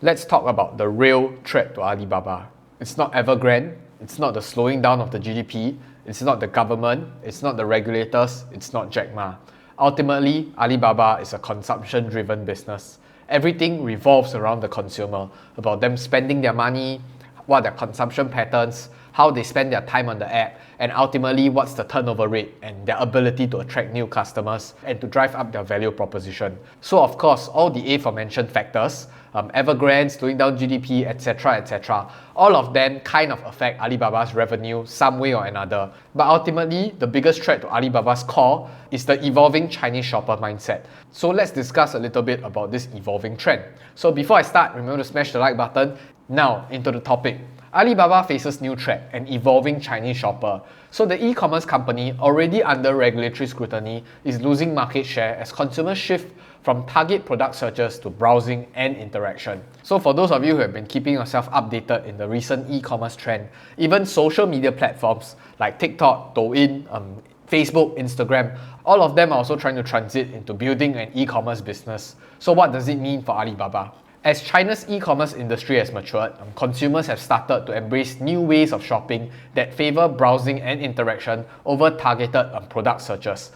Let's talk about the real threat to Alibaba. It's not Evergrande, it's not the slowing down of the GDP, it's not the government, it's not the regulators, it's not Jack Ma. Ultimately, Alibaba is a consumption-driven business. Everything revolves around the consumer, about them spending their money, what are their consumption patterns, how they spend their time on the app, and ultimately what's the turnover rate and their ability to attract new customers and to drive up their value proposition. So of course, all the aforementioned factors, Evergrande, slowing down GDP, etc., all of them kind of affect Alibaba's revenue some way or another. But ultimately, the biggest threat to Alibaba's core is the evolving Chinese shopper mindset. So let's discuss a little bit about this evolving trend. So before I start, remember to smash the like button. Now, into the topic. Alibaba faces new threat, an evolving Chinese shopper. So the e-commerce company, already under regulatory scrutiny, is losing market share as consumers shift from target product searches to browsing and interaction. So for those of you who have been keeping yourself updated in the recent e-commerce trend, even social media platforms like TikTok, Douyin, Facebook, Instagram, all of them are also trying to transit into building an e-commerce business. So what does it mean for Alibaba? As China's e-commerce industry has matured, consumers have started to embrace new ways of shopping that favor browsing and interaction over targeted product searches.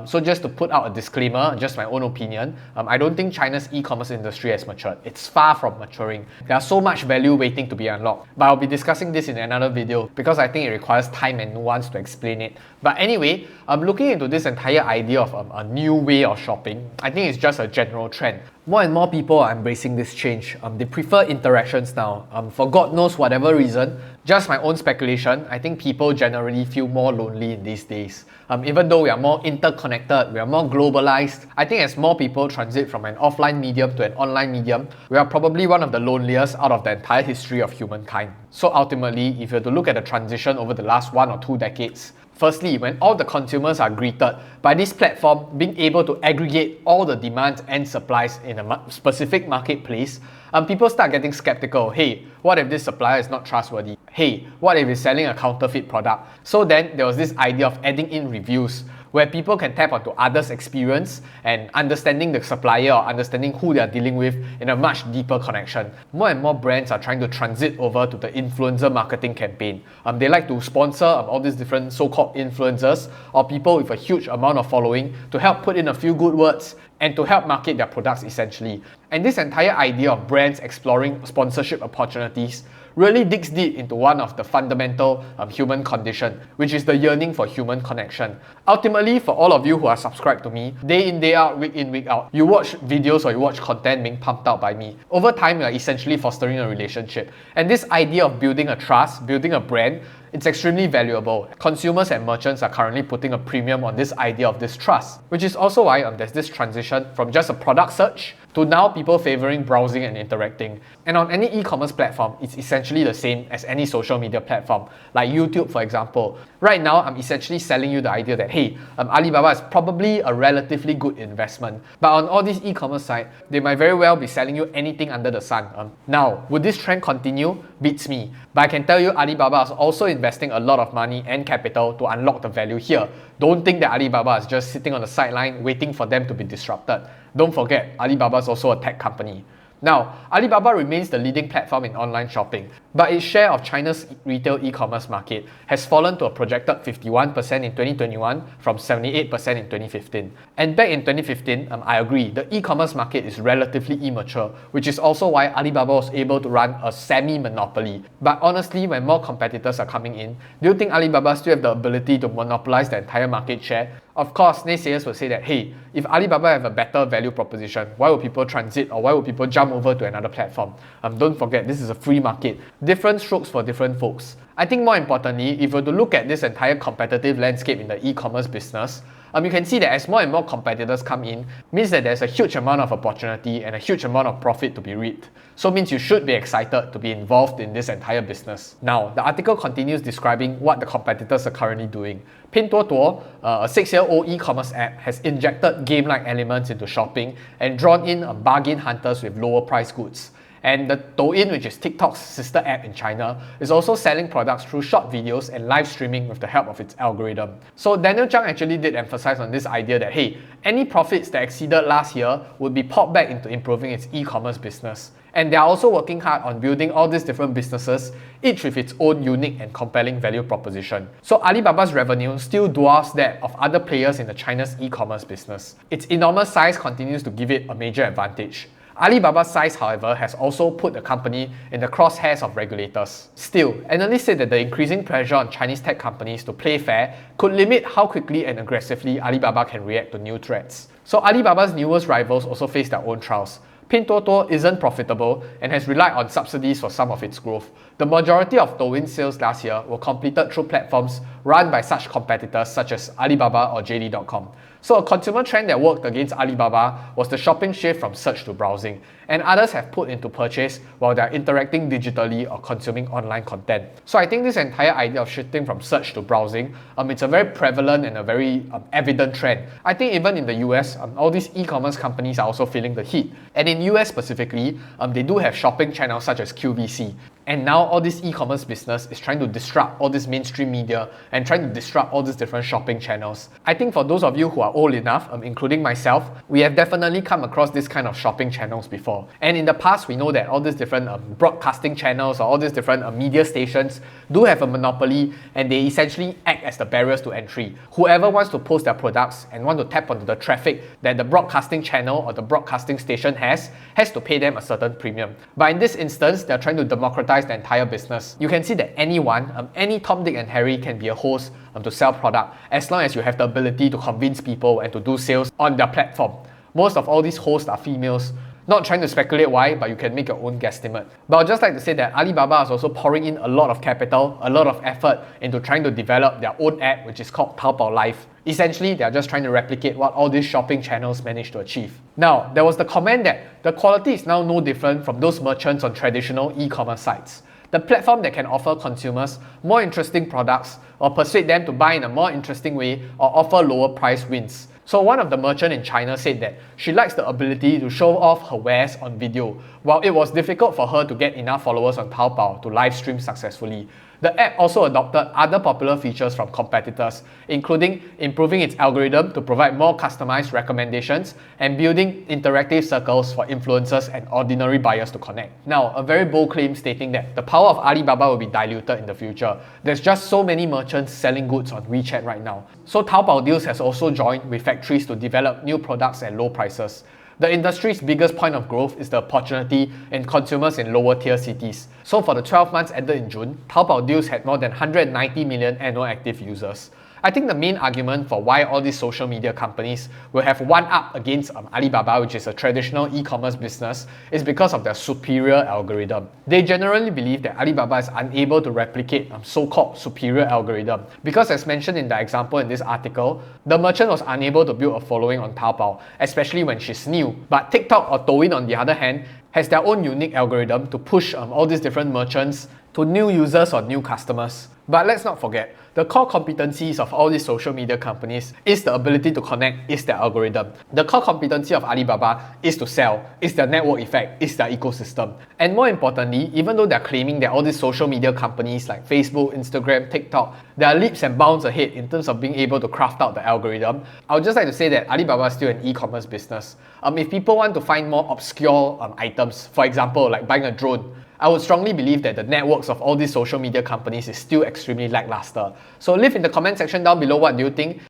So just to put out a disclaimer, just my own opinion, I don't think China's e-commerce industry has matured. It's far from maturing. There's so much value waiting to be unlocked. But I'll be discussing this in another video because I think it requires time and nuance to explain it. But anyway, looking into this entire idea of a new way of shopping, I think it's just a general trend. More and more people are embracing this change. They prefer interactions now. For God knows whatever reason, just my own speculation, I think people generally feel more lonely in these days. Even though we are more interconnected, we are more globalized, I think as more people transit from an offline medium to an online medium, we are probably one of the loneliest out of the entire history of humankind. So ultimately, if you were to look at the transition over the last 1 or 2 decades, firstly, when all the consumers are greeted by this platform being able to aggregate all the demands and supplies in a specific marketplace, people start getting skeptical. Hey, what if this supplier is not trustworthy? Hey, what if he's selling a counterfeit product? So then there was this idea of adding in reviews where people can tap onto others' experience and understanding the supplier or understanding who they are dealing with in a much deeper connection. More and more brands are trying to transit over to the influencer marketing campaign. They like to sponsor all these different so-called influencers or people with a huge amount of following to help put in a few good words and to help market their products essentially. And this entire idea of brands exploring sponsorship opportunities really digs deep into one of the fundamental human condition, which is the yearning for human connection. Ultimately, for all of you who are subscribed to me, day in, day out, week in, week out, you watch videos or you watch content being pumped out by me. Over time, you are essentially fostering a relationship. And this idea of building a trust, building a brand, it's extremely valuable. Consumers and merchants are currently putting a premium on this idea of this trust, which is also why there's this transition from just a product search to now people favoring browsing and interacting. And on any e-commerce platform, it's essentially the same as any social media platform, like YouTube for example. Right now, I'm essentially selling you the idea that, hey, Alibaba is probably a relatively good investment. But on all these e-commerce sites, they might very well be selling you anything under the sun. Now, would this trend continue? Beats me. But I can tell you Alibaba is also investing a lot of money and capital to unlock the value here. Don't think that Alibaba is just sitting on the sideline waiting for them to be disrupted. Don't forget, Alibaba is also a tech company. Now, Alibaba remains the leading platform in online shopping, but its share of China's retail e-commerce market has fallen to a projected 51% in 2021 from 78% in 2015. And back in 2015, I agree, the e-commerce market is relatively immature, which is also why Alibaba was able to run a semi-monopoly. But honestly, when more competitors are coming in, do you think Alibaba still have the ability to monopolize the entire market share? Of course, naysayers will say that, hey, if Alibaba have a better value proposition, why would people transit or why would people jump over to another platform? Don't forget, this is a free market. Different strokes for different folks. I think more importantly, if you were to look at this entire competitive landscape in the e-commerce business, you can see that as more and more competitors come in, means that there's a huge amount of opportunity and a huge amount of profit to be reaped. So means you should be excited to be involved in this entire business. Now, the article continues describing what the competitors are currently doing. Pinduoduo, a 6-year-old e-commerce app, has injected game-like elements into shopping and drawn in bargain hunters with lower price goods. And the Douyin, which is TikTok's sister app in China, is also selling products through short videos and live streaming with the help of its algorithm. So Daniel Zhang actually did emphasize on this idea that, hey, any profits that exceeded last year would be popped back into improving its e-commerce business. And they are also working hard on building all these different businesses, each with its own unique and compelling value proposition. So Alibaba's revenue still dwarfs that of other players in the China's e-commerce business. Its enormous size continues to give it a major advantage. Alibaba's size, however, has also put the company in the crosshairs of regulators. Still, analysts say that the increasing pressure on Chinese tech companies to play fair could limit how quickly and aggressively Alibaba can react to new threats. So Alibaba's newest rivals also face their own trials. Pinduoduo isn't profitable and has relied on subsidies for some of its growth. The majority of Douyin sales last year were completed through platforms run by such competitors such as Alibaba or JD.com. So a consumer trend that worked against Alibaba was the shopping shift from search to browsing, and others have put into purchase while they're interacting digitally or consuming online content. So I think this entire idea of shifting from search to browsing, it's a very prevalent and a very evident trend. I think even in the US, all these e-commerce companies are also feeling the heat. And in US specifically, they do have shopping channels such as QVC. And now all this e-commerce business is trying to disrupt all this mainstream media and trying to disrupt all these different shopping channels. I think for those of you who are old enough, including myself, we have definitely come across this kind of shopping channels before. And in the past, we know that all these different broadcasting channels or all these different media stations do have a monopoly, and they essentially act as the barriers to entry. Whoever wants to post their products and want to tap onto the traffic that the broadcasting channel or the broadcasting station has to pay them a certain premium. But in this instance, they're trying to democratize the entire business. You can see that anyone, any Tom, Dick and Harry can be a host to sell product, as long as you have the ability to convince people and to do sales on their platform. Most of all these hosts are females. Not trying to speculate why, but you can make your own guesstimate. But I'd just like to say that Alibaba is also pouring in a lot of capital, a lot of effort into trying to develop their own app, which is called Taobao Live. Essentially, they're just trying to replicate what all these shopping channels managed to achieve. Now, there was the comment that the quality is now no different from those merchants on traditional e-commerce sites. The platform that can offer consumers more interesting products or persuade them to buy in a more interesting way or offer lower price wins. So one of the merchants in China said that she likes the ability to show off her wares on video, while it was difficult for her to get enough followers on Taobao to live stream successfully. The app also adopted other popular features from competitors, including improving its algorithm to provide more customized recommendations and building interactive circles for influencers and ordinary buyers to connect. Now, a very bold claim stating that the power of Alibaba will be diluted in the future. There's just so many merchants selling goods on WeChat right now. So Taobao Deals has also joined with factories to develop new products at low prices. The industry's biggest point of growth is the opportunity in consumers in lower tier cities. So for the 12 months ended in June, Taobao Deals had more than 190 million annual active users. I think the main argument for why all these social media companies will have one up against Alibaba, which is a traditional e-commerce business, is because of their superior algorithm. They generally believe that Alibaba is unable to replicate so-called superior algorithm because, as mentioned in the example in this article, the merchant was unable to build a following on Taobao, especially when she's new. But TikTok or Douyin, on the other hand, has their own unique algorithm to push all these different merchants to new users or new customers. But let's not forget, the core competencies of all these social media companies is the ability to connect, is their algorithm. The core competency of Alibaba is to sell, is their network effect, is their ecosystem. And more importantly, even though they're claiming that all these social media companies like Facebook, Instagram, TikTok, they are leaps and bounds ahead in terms of being able to craft out the algorithm, I would just like to say that Alibaba is still an e-commerce business. If people want to find more obscure items, for example, like buying a drone, I would strongly believe that the networks of all these social media companies is still extremely lackluster. So leave in the comment section down below what do you think.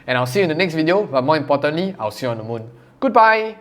And I'll see you in the next video, but more importantly, I'll see you on the moon. Goodbye!